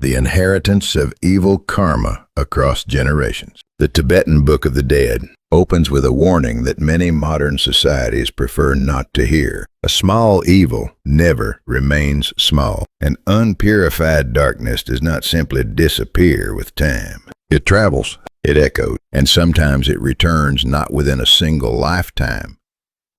The inheritance of evil karma across generations. The Tibetan Book of the Dead opens with a warning that many modern societies prefer not to hear. A small evil never remains small. An unpurified darkness does not simply disappear with time. It travels, it echoes, and sometimes it returns not within a single lifetime,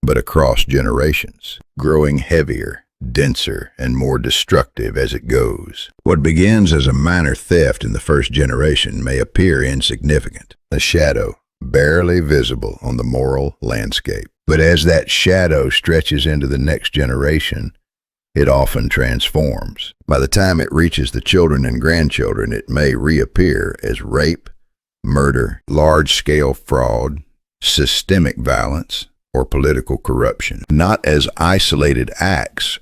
but across generations, growing heavier, denser, and more destructive as it goes. What begins as a minor theft in the first generation may appear insignificant, a shadow barely visible on the moral landscape. But as that shadow stretches into the next generation, it often transforms. By the time it reaches the children and grandchildren, it may reappear as rape, murder, large-scale fraud, systemic violence, or political corruption, not as isolated acts,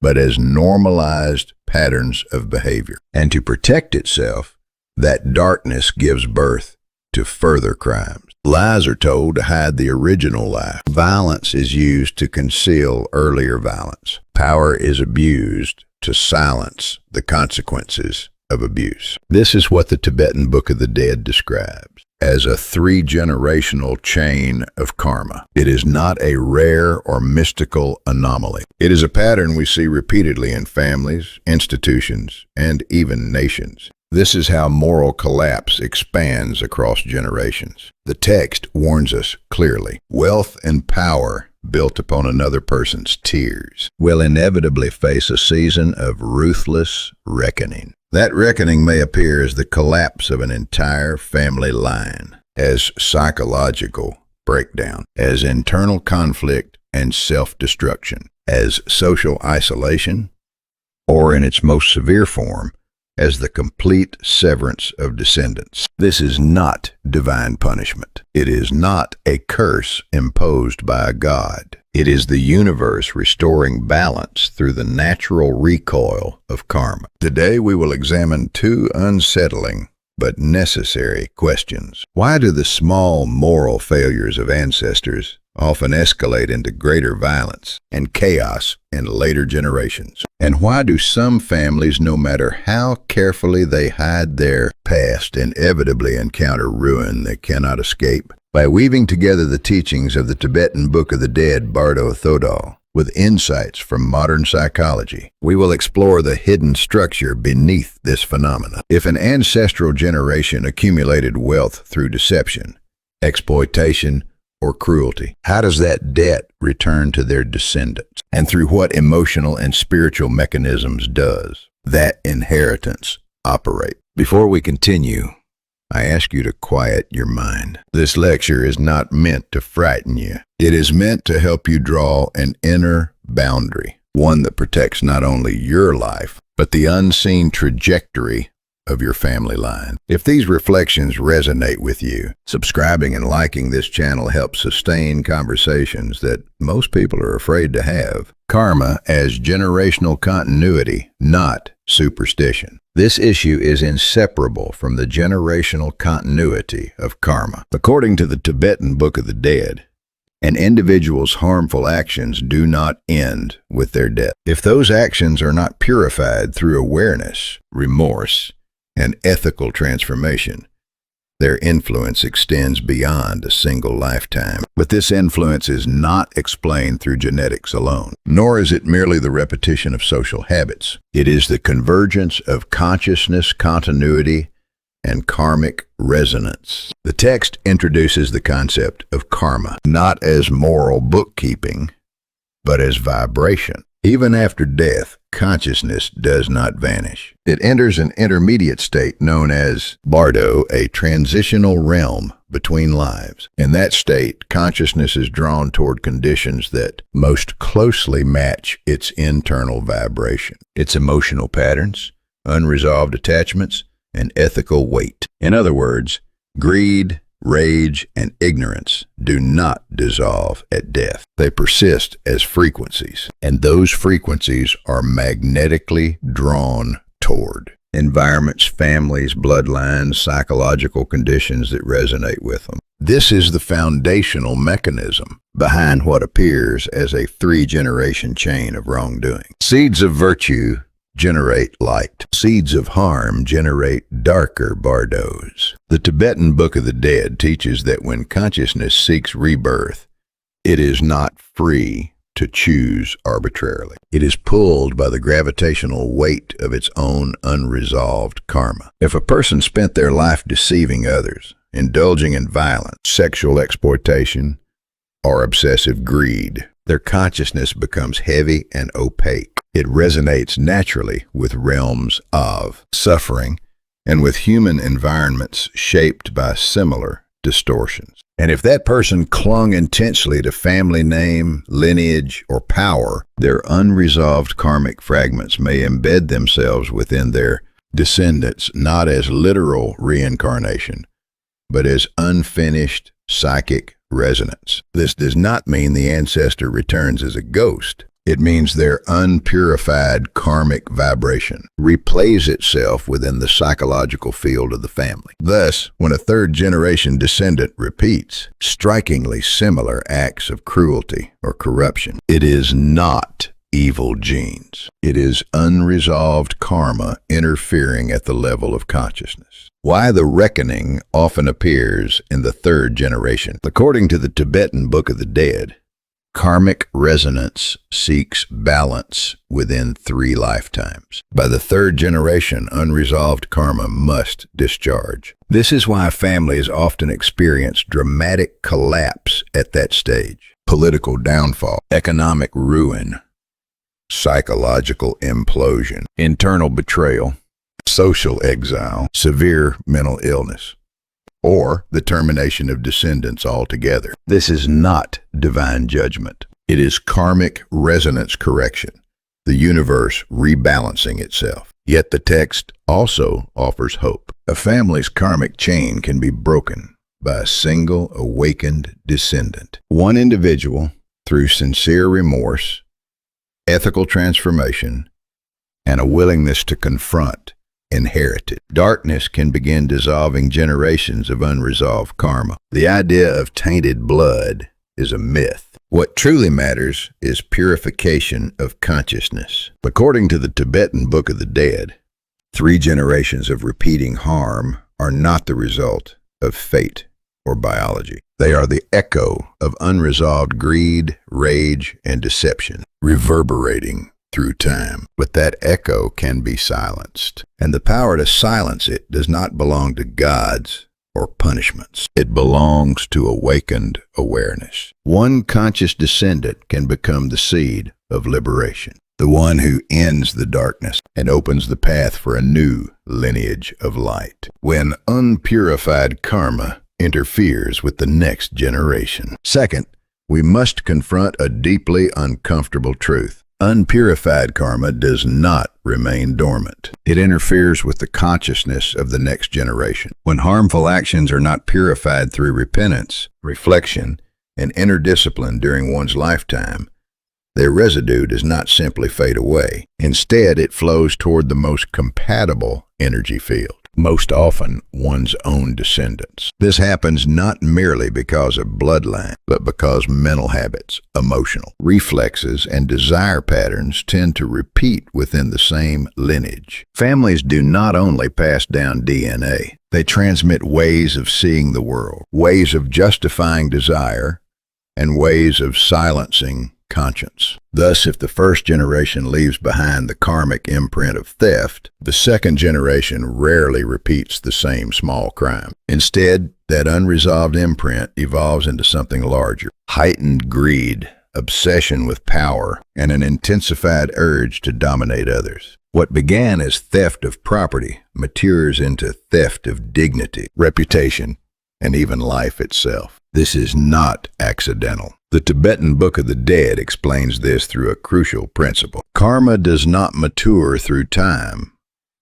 but as normalized patterns of behavior. And to protect itself, that darkness gives birth to further crimes. Lies are told to hide the original lie. Violence is used to conceal earlier violence. Power is abused to silence the consequences of abuse. This is what the Tibetan Book of the Dead describes as a three-generational chain of karma. It is not a rare or mystical anomaly. It is a pattern we see repeatedly in families, institutions, and even nations. This is how moral collapse expands across generations. The text warns us clearly. Wealth and power built upon another person's tears will inevitably face a season of ruthless reckoning. That reckoning may appear as the collapse of an entire family line, as psychological breakdown, as internal conflict and self-destruction, as social isolation, or in its most severe form, as the complete severance of descendants. This is not divine punishment. It is not a curse imposed by a god. It is the universe restoring balance through the natural recoil of karma. Today we will examine two unsettling but necessary questions. Why do the small moral failures of ancestors often escalate into greater violence and chaos in later generations? And why do some families, no matter how carefully they hide their past, inevitably encounter ruin they cannot escape? By weaving together the teachings of the Tibetan Book of the Dead, Bardo Thodol, with insights from modern psychology, we will explore the hidden structure beneath this phenomenon. If an ancestral generation accumulated wealth through deception, exploitation, or cruelty, how does that debt return to their descendants? And through what emotional and spiritual mechanisms does that inheritance operate? Before we continue, I ask you to quiet your mind. This lecture is not meant to frighten you. It is meant to help you draw an inner boundary, one that protects not only your life, but the unseen trajectory of your family line. If these reflections resonate with you, subscribing and liking this channel helps sustain conversations that most people are afraid to have. Karma as generational continuity, not superstition. This issue is inseparable from the generational continuity of karma. According to the Tibetan Book of the Dead, an individual's harmful actions do not end with their death. If those actions are not purified through awareness, remorse, and ethical transformation, their influence extends beyond a single lifetime. But this influence is not explained through genetics alone, nor is it merely the repetition of social habits. It is the convergence of consciousness, continuity, and karmic resonance. The text introduces the concept of karma, not as moral bookkeeping, but as vibration. Even after death, consciousness does not vanish. It enters an intermediate state known as Bardo, a transitional realm between lives. In that state, consciousness is drawn toward conditions that most closely match its internal vibration, its emotional patterns, unresolved attachments, and ethical weight. In other words, greed, rage, and ignorance do not dissolve at death. They persist as frequencies, and those frequencies are magnetically drawn toward environments, families, bloodlines, psychological conditions that resonate with them. This is the foundational mechanism behind what appears as a three-generation chain of wrongdoing. Seeds of virtue generate light. Seeds of harm generate darker bardos. The Tibetan Book of the Dead teaches that when consciousness seeks rebirth, it is not free to choose arbitrarily. It is pulled by the gravitational weight of its own unresolved karma. If a person spent their life deceiving others, indulging in violence, sexual exploitation, or obsessive greed, their consciousness becomes heavy and opaque. It resonates naturally with realms of suffering and with human environments shaped by similar distortions. And if that person clung intensely to family name, lineage, or power, their unresolved karmic fragments may embed themselves within their descendants, not as literal reincarnation, but as unfinished psychic resonance. This does not mean the ancestor returns as a ghost. It means their unpurified karmic vibration replays itself within the psychological field of the family. Thus, when a third-generation descendant repeats strikingly similar acts of cruelty or corruption, it is not evil genes. It is unresolved karma interfering at the level of consciousness. Why the reckoning often appears in the third generation. According to the Tibetan Book of the Dead, karmic resonance seeks balance within 3 lifetimes. By the third generation, unresolved karma must discharge. This is why families often experience dramatic collapse at that stage. Political downfall, economic ruin, psychological implosion, internal betrayal, social exile, severe mental illness, or the termination of descendants altogether. This is not divine judgment. It is karmic resonance correction, the universe rebalancing itself. Yet the text also offers hope. A family's karmic chain can be broken by a single awakened descendant. One individual, through sincere remorse, ethical transformation, and a willingness to confront inherited darkness, can begin dissolving generations of unresolved karma. The idea of tainted blood is a myth. What truly matters is purification of consciousness. According to the Tibetan Book of the Dead, 3 generations of repeating harm are not the result of fate or biology. They are the echo of unresolved greed, rage, and deception, reverberating through time. But that echo can be silenced, and the power to silence it does not belong to gods or punishments. It belongs to awakened awareness. One conscious descendant can become the seed of liberation, the one who ends the darkness and opens the path for a new lineage of light. When unpurified karma interferes with the next generation. Second, we must confront a deeply uncomfortable truth. Unpurified karma does not remain dormant. It interferes with the consciousness of the next generation. When harmful actions are not purified through repentance, reflection, and inner discipline during one's lifetime, their residue does not simply fade away. Instead, it flows toward the most compatible energy field, most often one's own descendants. This happens not merely because of bloodline, but because mental habits, emotional reflexes, and desire patterns tend to repeat within the same lineage. Families do not only pass down DNA, they transmit ways of seeing the world, ways of justifying desire, and ways of silencing conscience. Thus, if the first generation leaves behind the karmic imprint of theft, the second generation rarely repeats the same small crime. Instead, that unresolved imprint evolves into something larger: heightened greed, obsession with power, and an intensified urge to dominate others. What began as theft of property matures into theft of dignity, reputation, and even life itself. This is not accidental. The Tibetan Book of the Dead explains this through a crucial principle. Karma does not mature through time,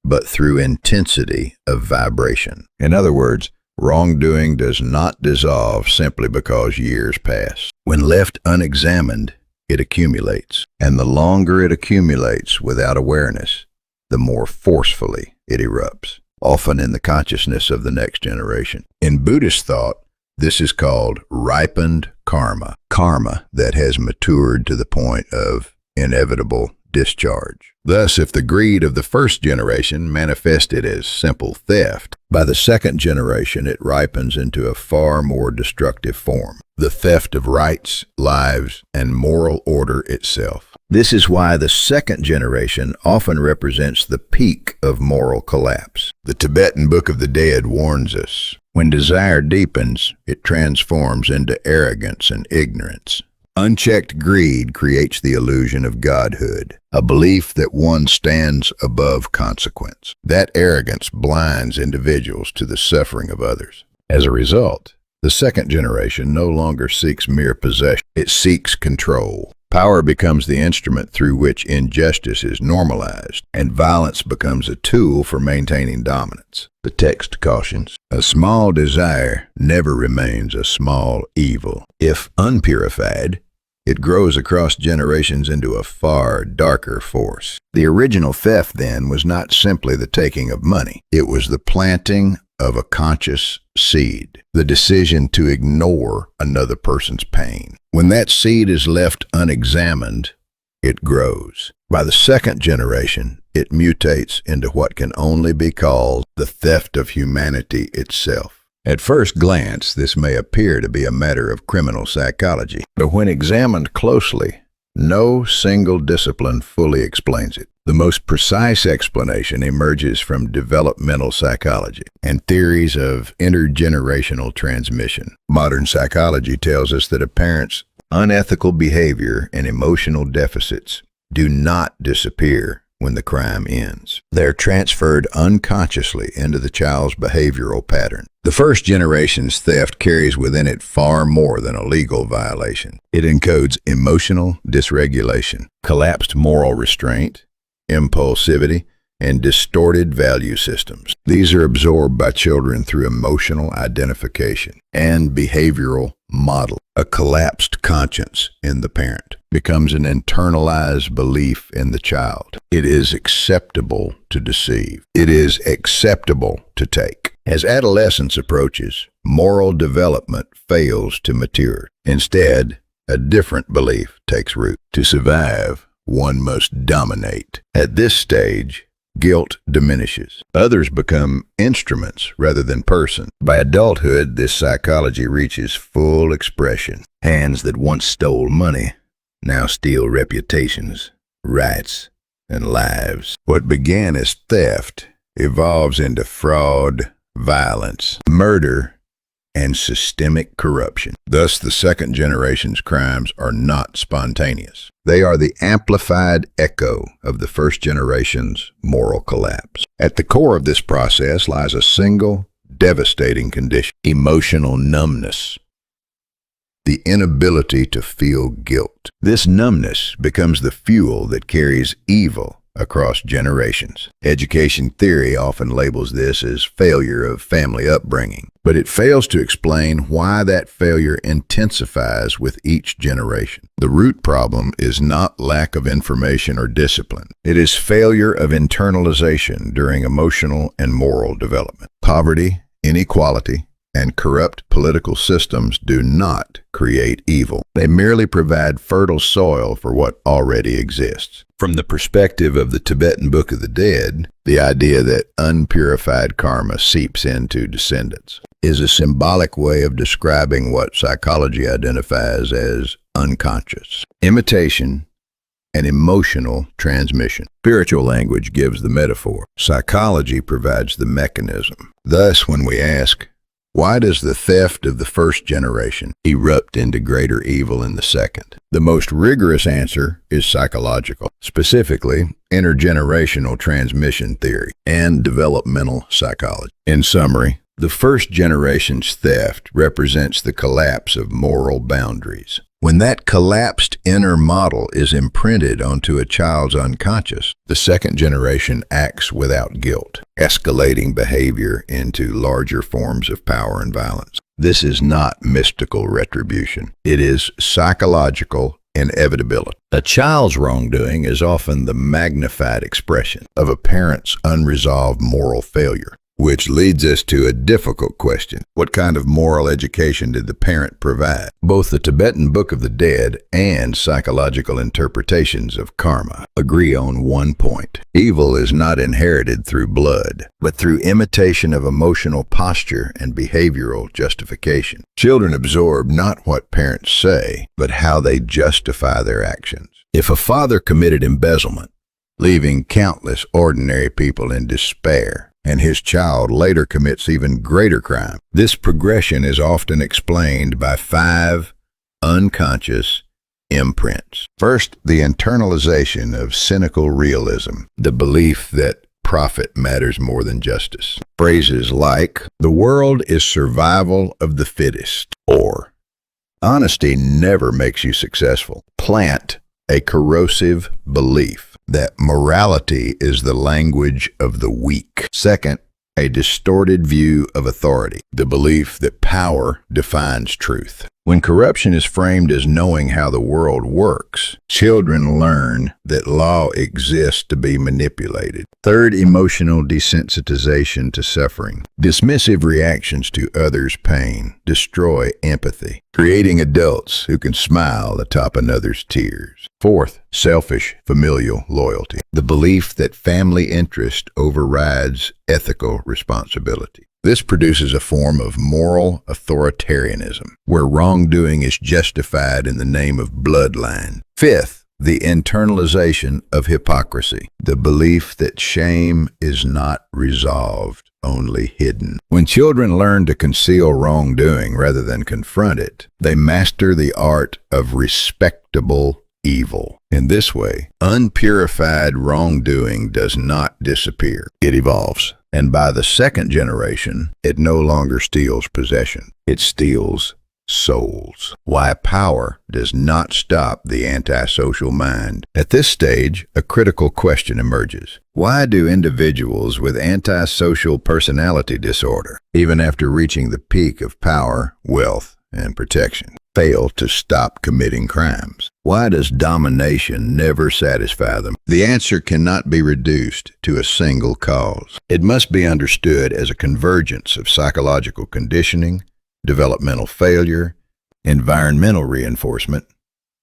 but through intensity of vibration. In other words, wrongdoing does not dissolve simply because years pass. When left unexamined, it accumulates. And the longer it accumulates without awareness, the more forcefully it erupts, often in the consciousness of the next generation. In Buddhist thought, this is called ripened karma, karma that has matured to the point of inevitable discharge. Thus, if the greed of the first generation manifested as simple theft, by the second generation it ripens into a far more destructive form, the theft of rights, lives, and moral order itself. This is why the second generation often represents the peak of moral collapse. The Tibetan Book of the Dead warns us, when desire deepens, it transforms into arrogance and ignorance. Unchecked greed creates the illusion of godhood, a belief that one stands above consequence. That arrogance blinds individuals to the suffering of others. As a result, the second generation no longer seeks mere possession, it seeks control. Power becomes the instrument through which injustice is normalized, and violence becomes a tool for maintaining dominance. The text cautions, a small desire never remains a small evil. If unpurified, it grows across generations into a far darker force. The original theft, then, was not simply the taking of money. It was the planting of a conscious seed, the decision to ignore another person's pain. When that seed is left unexamined, it grows. By the second generation, it mutates into what can only be called the theft of humanity itself. At first glance, this may appear to be a matter of criminal psychology, but when examined closely, no single discipline fully explains it. The most precise explanation emerges from developmental psychology and theories of intergenerational transmission. Modern psychology tells us that a parent's unethical behavior and emotional deficits do not disappear when the crime ends. They're transferred unconsciously into the child's behavioral pattern. The first generation's theft carries within it far more than a legal violation. It encodes emotional dysregulation, collapsed moral restraint, impulsivity, and distorted value systems. These are absorbed by children through emotional identification and behavioral model. A collapsed conscience in the parent becomes an internalized belief in the child. It is acceptable to deceive. It is acceptable to take. As adolescence approaches, moral development fails to mature. Instead, a different belief takes root. To survive, one must dominate. At this stage, guilt diminishes. Others become instruments rather than persons. By adulthood, this psychology reaches full expression. Hands that once stole money now steal reputations, rights, and lives. What began as theft evolves into fraud, violence, murder, and systemic corruption. Thus, the second generation's crimes are not spontaneous. They are the amplified echo of the first generation's moral collapse. At the core of this process lies a single, devastating condition: emotional numbness. The inability to feel guilt. This numbness becomes the fuel that carries evil across generations. Education theory often labels this as failure of family upbringing, but it fails to explain why that failure intensifies with each generation. The root problem is not lack of information or discipline. It is failure of internalization during emotional and moral development. Poverty, inequality, and corrupt political systems do not create evil. They merely provide fertile soil for what already exists. From the perspective of the Tibetan Book of the Dead, the idea that unpurified karma seeps into descendants is a symbolic way of describing what psychology identifies as unconscious imitation and emotional transmission. Spiritual language gives the metaphor. Psychology provides the mechanism. Thus, when we ask, why does the theft of the first generation erupt into greater evil in the second? The most rigorous answer is psychological, specifically intergenerational transmission theory and developmental psychology. In summary, the first generation's theft represents the collapse of moral boundaries. When that collapsed inner model is imprinted onto a child's unconscious, the second generation acts without guilt, escalating behavior into larger forms of power and violence. This is not mystical retribution. It is psychological inevitability. A child's wrongdoing is often the magnified expression of a parent's unresolved moral failure. Which leads us to a difficult question. What kind of moral education did the parent provide? Both the Tibetan Book of the Dead and psychological interpretations of karma agree on one point. Evil is not inherited through blood, but through imitation of emotional posture and behavioral justification. Children absorb not what parents say, but how they justify their actions. If a father committed embezzlement, leaving countless ordinary people in despair, and his child later commits even greater crime, this progression is often explained by 5 unconscious imprints. First, the internalization of cynical realism, the belief that profit matters more than justice. Phrases like, "The world is survival of the fittest," or "Honesty never makes you successful," plant a corrosive belief that morality is the language of the weak. Second, a distorted view of authority, the belief that power defines truth. When corruption is framed as knowing how the world works, children learn that law exists to be manipulated. Third, emotional desensitization to suffering. Dismissive reactions to others' pain destroy empathy, creating adults who can smile atop another's tears. Fourth, selfish familial loyalty, the belief that family interest overrides ethical responsibility. This produces a form of moral authoritarianism, where wrongdoing is justified in the name of bloodline. Fifth, the internalization of hypocrisy, the belief that shame is not resolved, only hidden. When children learn to conceal wrongdoing rather than confront it, they master the art of respectable evil. In this way, unpurified wrongdoing does not disappear. It evolves. And by the second generation, it no longer steals possession. It steals souls. Why power does not stop the antisocial mind. At this stage, a critical question emerges. Why do individuals with antisocial personality disorder, even after reaching the peak of power, wealth, and protection, fail to stop committing crimes? Why does domination never satisfy them? The answer cannot be reduced to a single cause. It must be understood as a convergence of psychological conditioning, developmental failure, environmental reinforcement,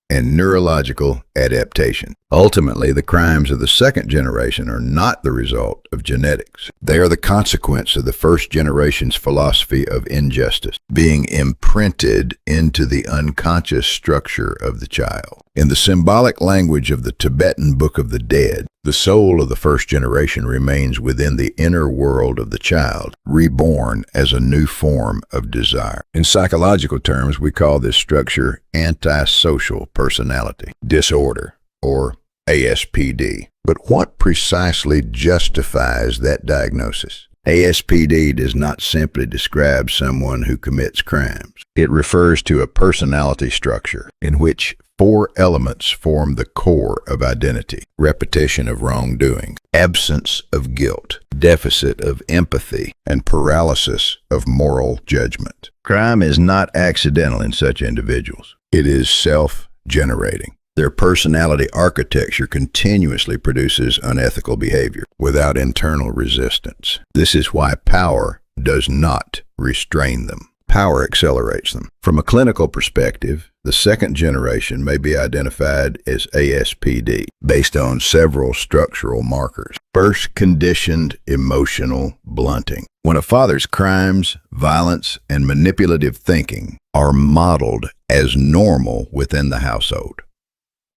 and neurological adaptation. Ultimately, the crimes of the second generation are not the result of genetics. They are the consequence of the first generation's philosophy of injustice, being imprinted into the unconscious structure of the child. In the symbolic language of the Tibetan Book of the Dead, the soul of the first generation remains within the inner world of the child, reborn as a new form of desire. In psychological terms, we call this structure antisocial personality disorder, or ASPD. But what precisely justifies that diagnosis? ASPD does not simply describe someone who commits crimes. It refers to a personality structure in which 4 elements form the core of identity: repetition of wrongdoing, absence of guilt, deficit of empathy, and paralysis of moral judgment. Crime is not accidental in such individuals. It is self-generating. Their personality architecture continuously produces unethical behavior without internal resistance. This is why power does not restrain them. Power accelerates them. From a clinical perspective, the second generation may be identified as ASPD based on several structural markers. First, conditioned emotional blunting. When a father's crimes, violence, and manipulative thinking are modeled as normal within the household,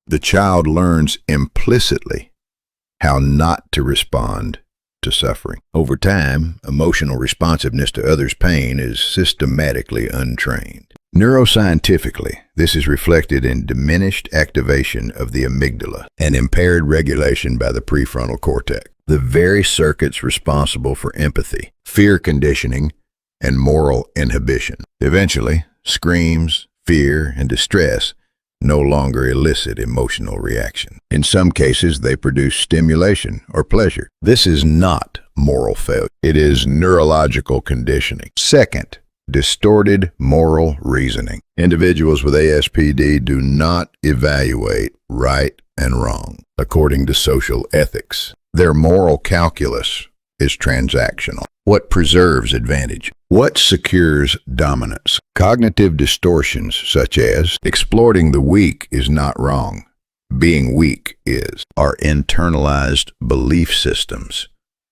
the child learns implicitly how not to respond to suffering. Over time, emotional responsiveness to others' pain is systematically untrained. Neuroscientifically, this is reflected in diminished activation of the amygdala and impaired regulation by the prefrontal cortex, the very circuits responsible for empathy, fear conditioning, and moral inhibition. Eventually, screams, fear, and distress no longer elicit emotional reaction. In some cases, they produce stimulation or pleasure. This is not moral failure. It is neurological conditioning. Second, distorted moral reasoning. Individuals with ASPD do not evaluate right and wrong according to social ethics. Their moral calculus is transactional. What preserves advantage? What secures dominance? Cognitive distortions such as exploiting the weak is not wrong, being weak is, are internalized belief systems,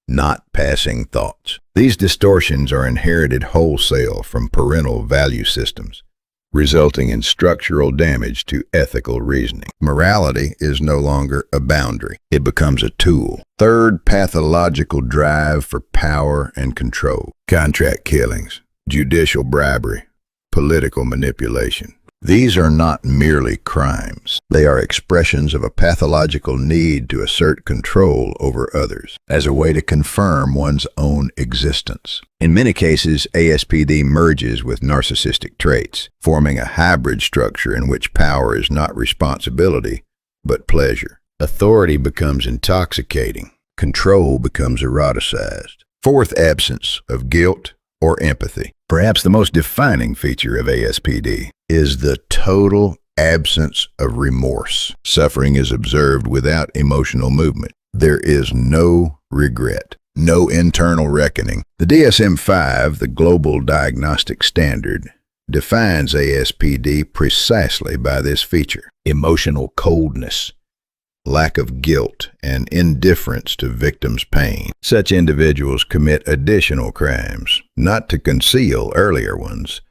not passing thoughts. These distortions are inherited wholesale from parental value systems, resulting in structural damage to ethical reasoning. Morality is no longer a boundary. It becomes a tool. Third, pathological drive for power and control. Contract killings, judicial bribery, political manipulation. These are not merely crimes. They are expressions of a pathological need to assert control over others as a way to confirm one's own existence. In many cases, ASPD merges with narcissistic traits, forming a hybrid structure in which power is not responsibility, but pleasure. Authority becomes intoxicating. Control becomes eroticized. Fourth, absence of guilt or empathy. Perhaps the most defining feature of ASPD is the total absence of remorse. Suffering is observed without emotional movement. There is no regret, no internal reckoning. The DSM-5, the Global Diagnostic Standard, defines ASPD precisely by this feature: emotional coldness, lack of guilt, and indifference to victims' pain. Such individuals commit additional crimes, not to conceal earlier ones,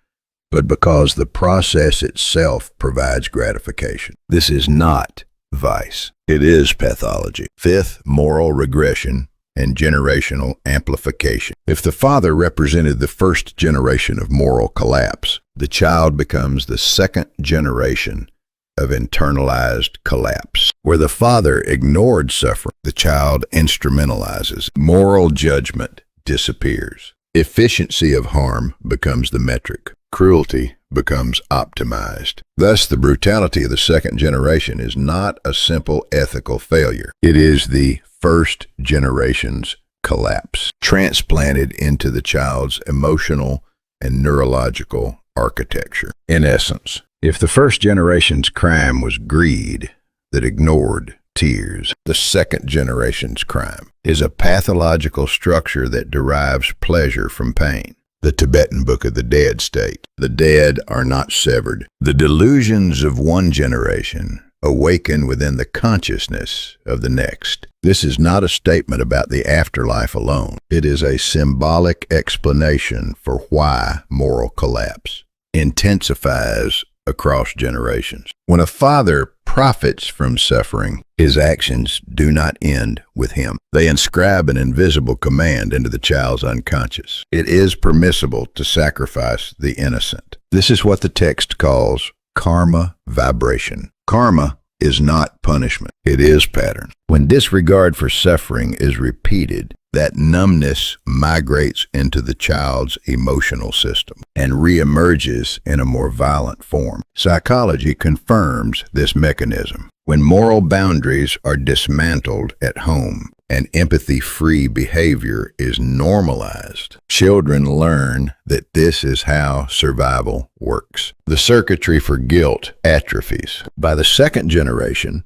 but because the process itself provides gratification. This is not vice. It is pathology. Fifth, moral regression and generational amplification. If the father represented the first generation of moral collapse, the child becomes the second generation of internalized collapse. Where the father ignored suffering, the child instrumentalizes. Moral judgment disappears. Efficiency of harm becomes the metric. Cruelty becomes optimized. Thus, the brutality of the second generation is not a simple ethical failure. It is the first generation's collapse, transplanted into the child's emotional and neurological architecture. In essence, if the first generation's crime was greed that ignored tears, the second generation's crime is a pathological structure that derives pleasure from pain. The Tibetan Book of the Dead state, the dead are not severed. The delusions of one generation awaken within the consciousness of the next. This is not a statement about the afterlife alone. It is a symbolic explanation for why moral collapse intensifies across generations. When a father profits from suffering, his actions do not end with him. They inscribe an invisible command into the child's unconscious. It is permissible to sacrifice the innocent. This is what the text calls karma vibration. Karma is not punishment. It is pattern. When disregard for suffering is repeated, that numbness migrates into the child's emotional system and reemerges in a more violent form. Psychology confirms this mechanism. When moral boundaries are dismantled at home and empathy-free behavior is normalized, children learn that this is how survival works. The circuitry for guilt atrophies. By the second generation,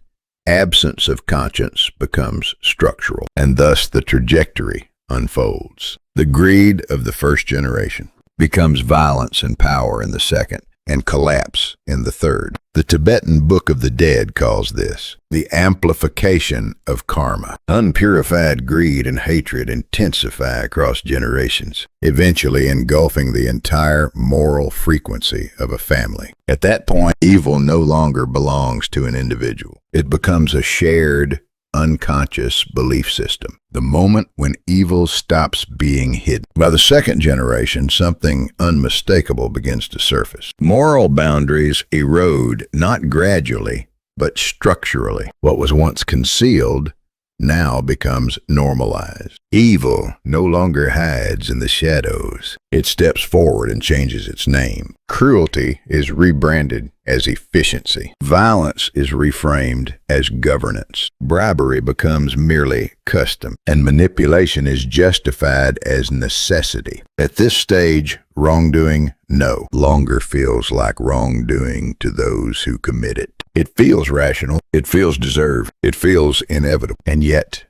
absence of conscience becomes structural, and thus the trajectory unfolds. The greed of the first generation becomes violence and power in the second, and collapse in the third. The Tibetan Book of the Dead calls this the amplification of karma. Unpurified greed and hatred intensify across generations, eventually engulfing the entire moral frequency of a family. At that point, evil no longer belongs to an individual. It becomes a shared, unconscious belief system. The moment when evil stops being hidden. By the second generation, something unmistakable begins to surface. Moral boundaries erode not gradually, but structurally. What was once concealed now becomes normalized. Evil no longer hides in the shadows. It steps forward and changes its name. Cruelty is rebranded as efficiency. Violence is reframed as governance. Bribery becomes merely custom, and manipulation is justified as necessity. At this stage, wrongdoing no longer feels like wrongdoing to those who commit it. It feels rational, it feels deserved, it feels inevitable. And yet,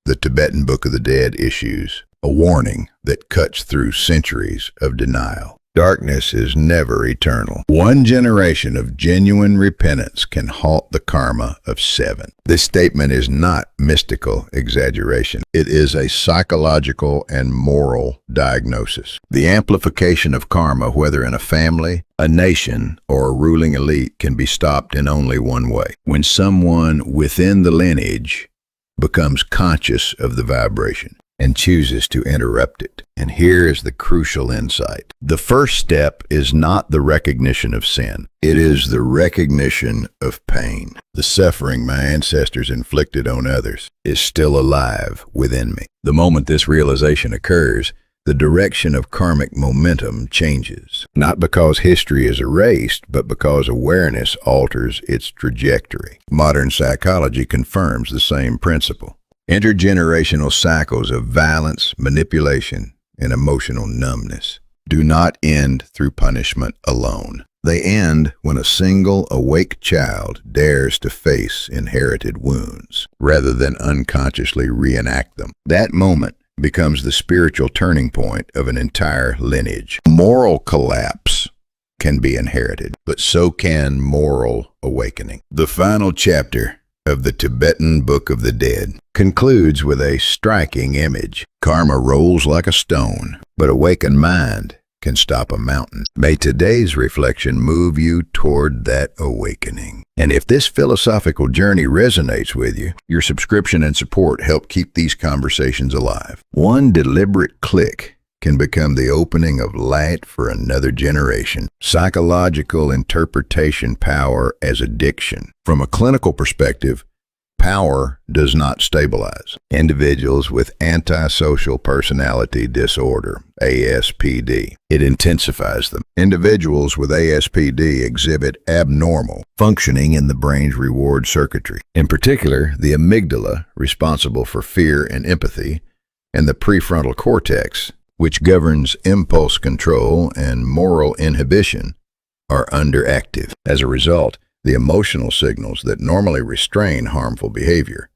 the Tibetan Book of the Dead issues a warning that cuts through centuries of denial. Darkness is never eternal. One generation of genuine repentance can halt the karma of 7. This statement is not mystical exaggeration. It is a psychological and moral diagnosis. The amplification of karma, whether in a family, a nation, or a ruling elite, can be stopped in only one way: when someone within the lineage becomes conscious of the vibration and chooses to interrupt it. And here is the crucial insight. The first step is not the recognition of sin. It is the recognition of pain. The suffering my ancestors inflicted on others is still alive within me. The moment this realization occurs, the direction of karmic momentum changes. Not because history is erased, but because awareness alters its trajectory. Modern psychology confirms the same principle. Intergenerational cycles of violence, manipulation, and emotional numbness do not end through punishment alone. They end when a single awake child dares to face inherited wounds rather than unconsciously reenact them. That moment becomes the spiritual turning point of an entire lineage. Moral collapse can be inherited, but so can moral awakening. The final chapter of the Tibetan Book of the Dead concludes with a striking image. Karma rolls like a stone, but awakened mind can stop a mountain. May today's reflection move you toward that awakening. And if this philosophical journey resonates with you, your subscription and support help keep these conversations alive. One deliberate click can become the opening of light for another generation. Psychological interpretation power as addiction. From a clinical perspective, power does not stabilize. Individuals with antisocial personality disorder, ASPD, it intensifies them. Individuals with ASPD exhibit abnormal functioning in the brain's reward circuitry. In particular, the amygdala, responsible for fear and empathy, and the prefrontal cortex, which governs impulse control and moral inhibition, are underactive. As a result, the emotional signals that normally restrain harmful behavior,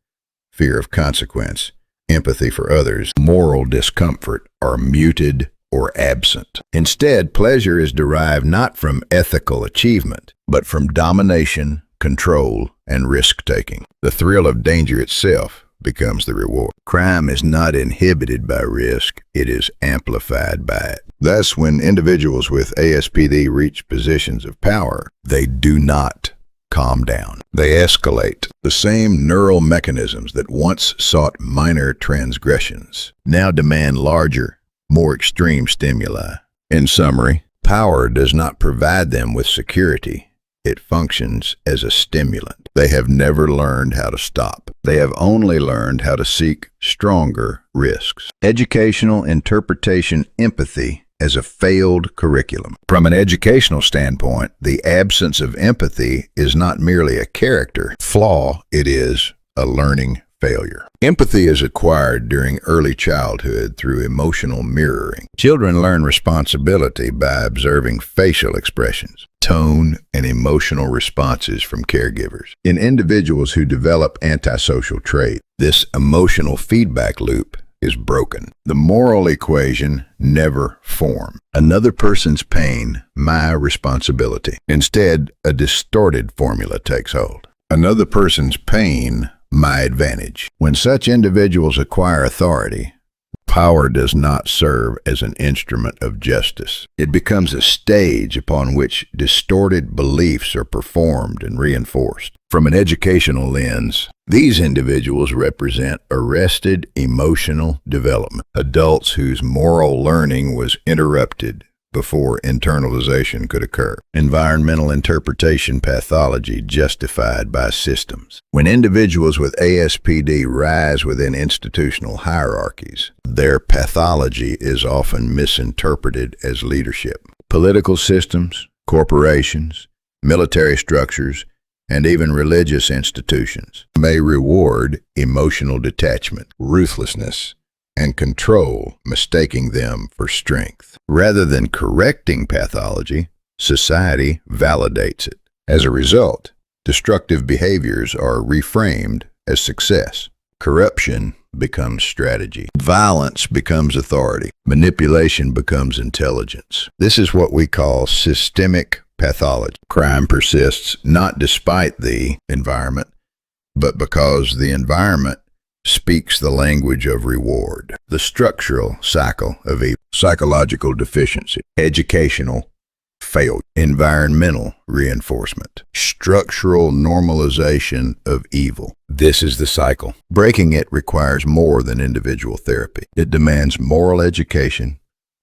fear of consequence, empathy for others, moral discomfort, are muted or absent. Instead, pleasure is derived not from ethical achievement, but from domination, control, and risk-taking. The thrill of danger itself becomes the reward. Crime is not inhibited by risk, it is amplified by it. Thus, when individuals with ASPD reach positions of power, they do not calm down. They escalate. The same neural mechanisms that once sought minor transgressions now demand larger, more extreme stimuli. In summary, power does not provide them with security. It functions as a stimulant. They have never learned how to stop. They have only learned how to seek stronger risks. Educational interpretation empathy as a failed curriculum. From an educational standpoint, the absence of empathy is not merely a character flaw, it is a learning failure. Empathy is acquired during early childhood through emotional mirroring. Children learn responsibility by observing facial expressions, tone, and emotional responses from caregivers. In individuals who develop antisocial traits, this emotional feedback loop is broken. The moral equation never forms. Another person's pain, my responsibility. Instead, a distorted formula takes hold. Another person's pain, my advantage. When such individuals acquire authority, power does not serve as an instrument of justice. It becomes a stage upon which distorted beliefs are performed and reinforced. From an educational lens, these individuals represent arrested emotional development, adults whose moral learning was interrupted before internalization could occur. Environmental interpretation pathology justified by systems. When individuals with ASPD rise within institutional hierarchies, their pathology is often misinterpreted as leadership. Political systems, corporations, military structures, and even religious institutions may reward emotional detachment, ruthlessness, and control, mistaking them for strength. Rather than correcting pathology, society validates it. As a result, destructive behaviors are reframed as success. Corruption becomes strategy. Violence becomes authority. Manipulation becomes intelligence. This is what we call systemic pathology. Crime persists not despite the environment, but because the environment speaks the language of reward. The structural cycle of evil: psychological deficiency, educational failure, environmental reinforcement, structural normalization of evil. This is the cycle. Breaking it requires more than individual therapy. It demands moral education,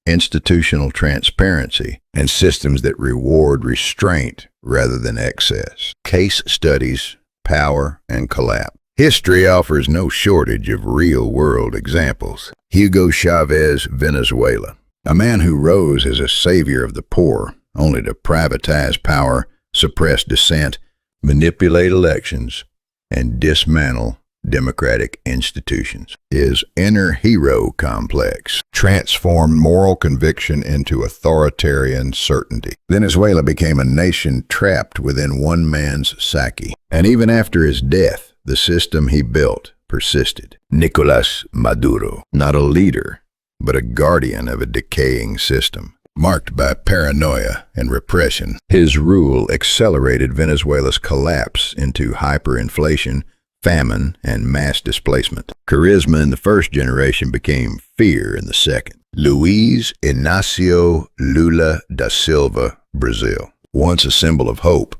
institutional transparency, and systems that reward restraint rather than excess. Case studies: power and collapse. History offers no shortage of real-world examples. Hugo Chavez, Venezuela, a man who rose as a savior of the poor, only to privatize power, suppress dissent, manipulate elections, and dismantle democratic institutions. His inner hero complex transformed moral conviction into authoritarian certainty. Venezuela became a nation trapped within one man's psyche. And even after his death, the system he built persisted. Nicolás Maduro, not a leader, but a guardian of a decaying system, marked by paranoia and repression. His rule accelerated Venezuela's collapse into hyperinflation, famine, and mass displacement. Charisma in the first generation became fear in the second. Luiz Inácio Lula da Silva, Brazil, once a symbol of hope,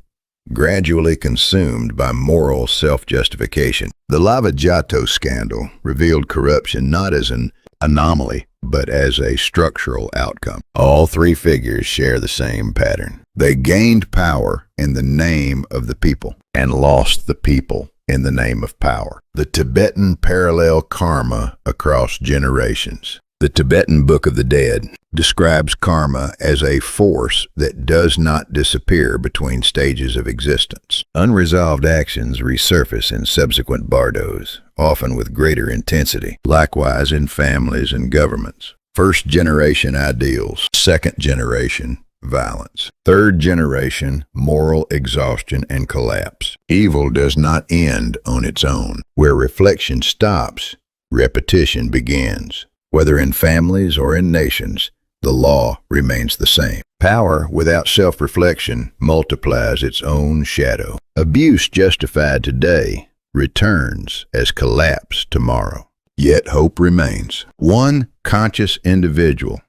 gradually consumed by moral self-justification. The Lava Jato scandal revealed corruption not as an anomaly, but as a structural outcome. All three figures share the same pattern. They gained power in the name of the people and lost the people in the name of power. The Tibetan parallel karma across generations. The Tibetan Book of the Dead describes karma as a force that does not disappear between stages of existence. Unresolved actions resurface in subsequent bardos, often with greater intensity. Likewise in families and governments. First generation ideals, second generation violence, third generation moral exhaustion and collapse. Evil does not end on its own. Where reflection stops, repetition begins. Whether in families or in nations, the law remains the same. Power without self-reflection multiplies its own shadow. Abuse justified today returns as collapse tomorrow. Yet hope remains. One conscious individual,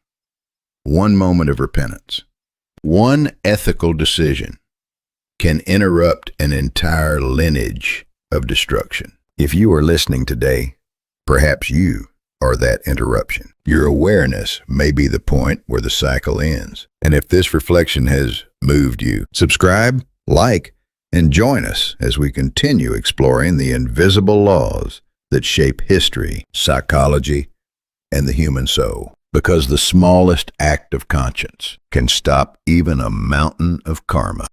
one moment of repentance, one ethical decision can interrupt an entire lineage of destruction. If you are listening today, perhaps you are that interruption. Your awareness may be the point where the cycle ends. And if this reflection has moved you, subscribe, like, and join us as we continue exploring the invisible laws that shape history, psychology, and the human soul. Because the smallest act of conscience can stop even a mountain of karma.